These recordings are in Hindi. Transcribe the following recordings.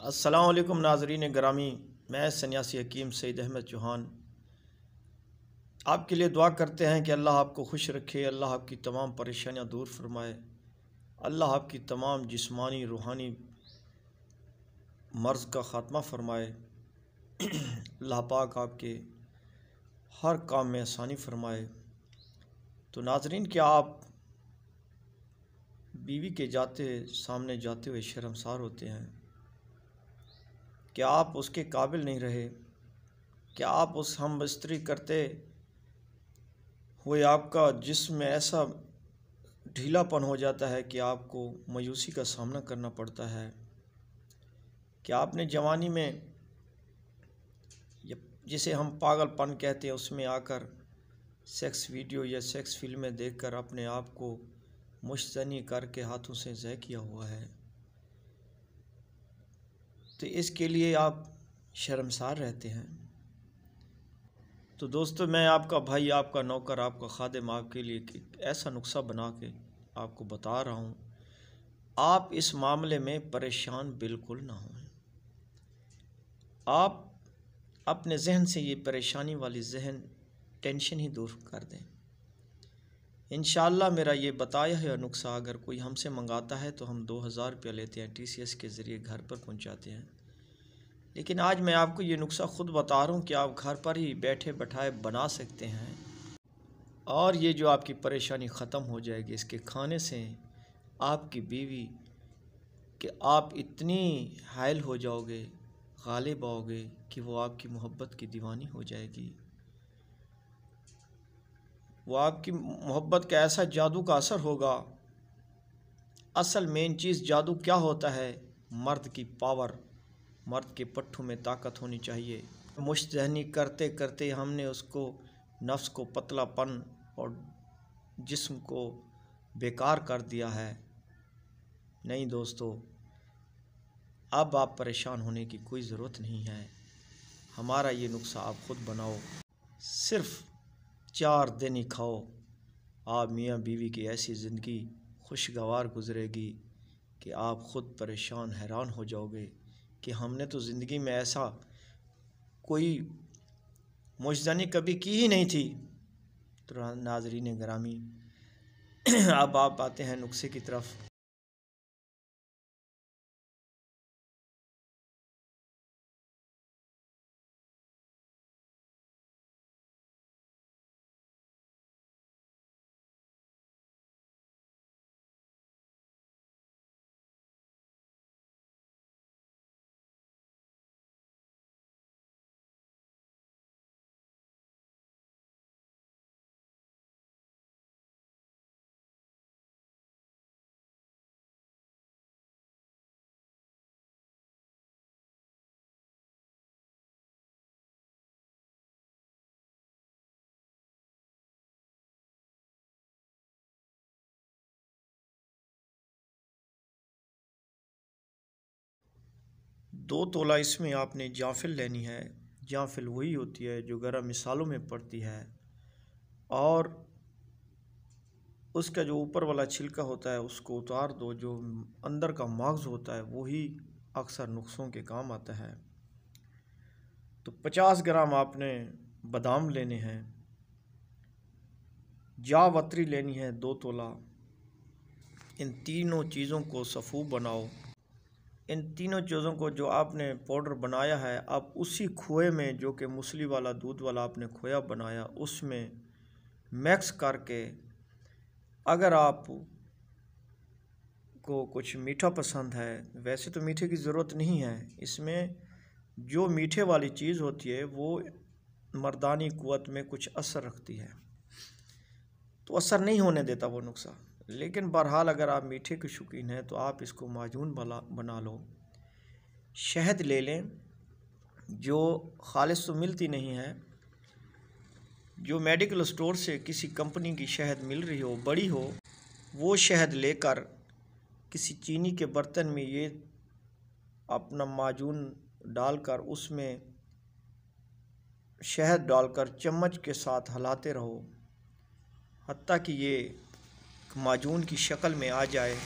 अस्सलाम वालेकुम नाज़रीन ग्रामी, मैं सन्यासी हकीम सईद अहमद चौहान आपके लिए दुआ करते हैं कि अल्लाह आपको खुश रखे, अल्लाह आपकी तमाम परेशानियां दूर फरमाए, अल्लाह आपकी तमाम जिस्मानी रूहानी मर्ज़ का ख़ात्मा फरमाए। अल्लाह पाक आपके हर काम में आसानी फरमाए। तो नाज़रीन, क्या आप बीवी के सामने जाते हुए शर्मसार होते हैं? क्या आप उसके काबिल नहीं रहे? क्या आप उस हम बिस्तरी करते हुए आपका जिस्म ऐसा ढीलापन हो जाता है कि आपको मायूसी का सामना करना पड़ता है? क्या आपने जवानी में जिसे हम पागलपन कहते हैं उसमें आकर सेक्स वीडियो या सेक्स फिल्में देखकर अपने आप को मुश्तनी करके हाथों से ज़य किया हुआ है? तो इसके लिए आप शर्मसार रहते हैं। तो दोस्तों, मैं आपका भाई, आपका नौकर, आपका खादिम आपके लिए एक ऐसा नुस्खा बना के आपको बता रहा हूँ। आप इस मामले में परेशान बिल्कुल ना हों। आप अपने जहन से ये परेशानी वाली टेंशन ही दूर कर दें। इंशाअल्लाह मेरा ये बताया हुआ नुस्खा अगर कोई हमसे मंगाता है तो हम 2000 रुपया लेते हैं, TCS के ज़रिए घर पर पहुँचाते हैं। लेकिन आज मैं आपको ये नुस्खा ख़ुद बता रहा हूँ कि आप घर पर ही बैठे बैठाए बना सकते हैं और ये जो आपकी परेशानी ख़त्म हो जाएगी। इसके खाने से आपकी बीवी कि आप इतनी हायल हो जाओगे, गालिब आओगे कि वो आपकी मोहब्बत की दीवानी हो जाएगी। वो आपकी मोहब्बत का ऐसा जादू का असर होगा। असल मेन चीज़ जादू क्या होता है? मर्द की पावर, मर्द के पट्ठों में ताकत होनी चाहिए। मुश्तहनी करते करते हमने उसको नफ्स को पतलापन और जिस्म को बेकार कर दिया है। नहीं दोस्तों, अब आप परेशान होने की कोई ज़रूरत नहीं है। हमारा ये नुस्खा आप ख़ुद बनाओ, सिर्फ़ 4 दिन ही खाओ। आप मियाँ बीवी की ऐसी ज़िंदगी खुशगवार गुज़रेगी कि आप ख़ुद परेशान हैरान हो जाओगे कि हमने तो ज़िंदगी में ऐसा कोई मुश्तनी कभी की ही नहीं थी। तो नाज़रीन ग्रामी, अब आप आते हैं नुस्खे की तरफ। दो तोला इसमें आपने जाफिल लेनी है। जाफिल वही होती है जो गरम मिसालों में पड़ती है और उसका जो ऊपर वाला छिलका होता है उसको उतार दो। जो अंदर का मग़ज़ होता है वही अक्सर नुस्खों के काम आता है। तो 50 ग्राम आपने बादाम लेने हैं। जावत्री लेनी है 2 तोला। इन तीनों चीज़ों को सफ़ू बनाओ। इन तीनों चीज़ों को जो आपने पाउडर बनाया है, अब उसी खोए में, जो कि मूसली वाला दूध वाला आपने खोया बनाया, उसमें मिक्स करके, अगर आप को कुछ मीठा पसंद है, वैसे तो मीठे की ज़रूरत नहीं है, इसमें जो मीठे वाली चीज़ होती है वो मर्दानी क़ुव्वत में कुछ असर रखती है, तो असर नहीं होने देता वो नुस्खा। लेकिन बहरहाल अगर आप मीठे के शौकीन हैं तो आप इसको माजून बना लो। शहद ले लें, जो खालिस तो मिलती नहीं है, जो मेडिकल स्टोर से किसी कंपनी की शहद मिल रही हो, बड़ी हो, वो शहद लेकर किसी चीनी के बर्तन में ये अपना माजून डालकर उसमें शहद डालकर चम्मच के साथ हिलाते रहो हत्ता कि ये माजून की शक्ल में आ जाए।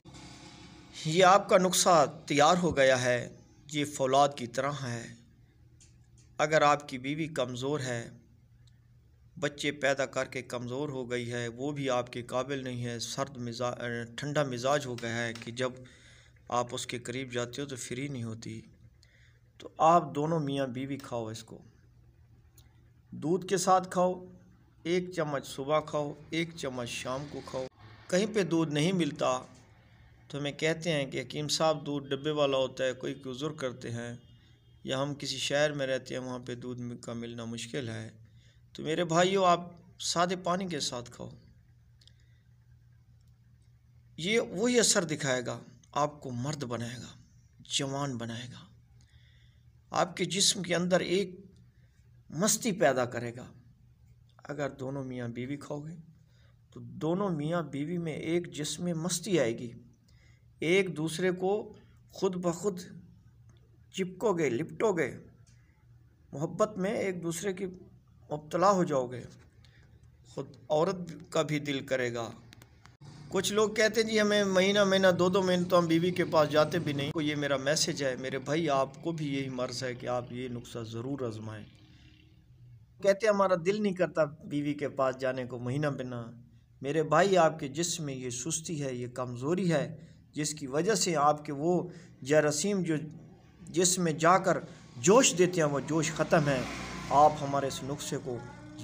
ये आपका नुस्खा तैयार हो गया है। ये फौलाद की तरह है। अगर आपकी बीवी कमज़ोर है, बच्चे पैदा करके कमज़ोर हो गई है, वो भी आपके काबिल नहीं है, ठंडा मिजाज हो गया है कि जब आप उसके करीब जाते हो तो फ्री नहीं होती, तो आप दोनों मियाँ बीवी खाओ इसको। दूध के साथ खाओ, 1 चम्मच सुबह खाओ, 1 चम्मच शाम को खाओ। कहीं पे दूध नहीं मिलता तो हमें कहते हैं कि हकीम साहब दूध डब्बे वाला होता है, कोई गुज़र करते हैं, या हम किसी शहर में रहते हैं वहाँ पे दूध का मिलना मुश्किल है, तो मेरे भाइयों आप सादे पानी के साथ खाओ। ये वही असर दिखाएगा, आपको मर्द बनाएगा, जवान बनाएगा, आपके जिस्म के अंदर एक मस्ती पैदा करेगा। अगर दोनों मियाँ बीवी खाओगे तो दोनों मियाँ बीवी में एक जिस्म में मस्ती आएगी, एक दूसरे को खुद ब खुद चिपकोगे, लिपटोगे, मोहब्बत में एक दूसरे की मुब्तला हो जाओगे, खुद औरत का भी दिल करेगा। कुछ लोग कहते हैं जी हमें महीना 2 महीने तो हम बीवी के पास जाते भी नहीं। तो ये मेरा मैसेज है मेरे भाई, आपको भी यही मर्ज़ है कि आप ये नुस्खा ज़रूर आजमाएं। कहते हैं हमारा दिल नहीं करता बीवी के पास जाने को महीना बिना। मेरे भाई आपके जिस्म में ये सुस्ती है, ये कमज़ोरी है, जिसकी वजह से आपके वो जरासीम जो जिस्म में जाकर जोश देते हैं वो जोश ख़त्म है। आप हमारे इस नुस्खे को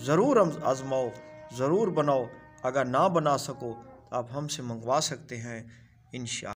ज़रूर आजमाओ, ज़रूर बनाओ। अगर ना बना सको तो आप हमसे मंगवा सकते हैं इंशाअल्लाह।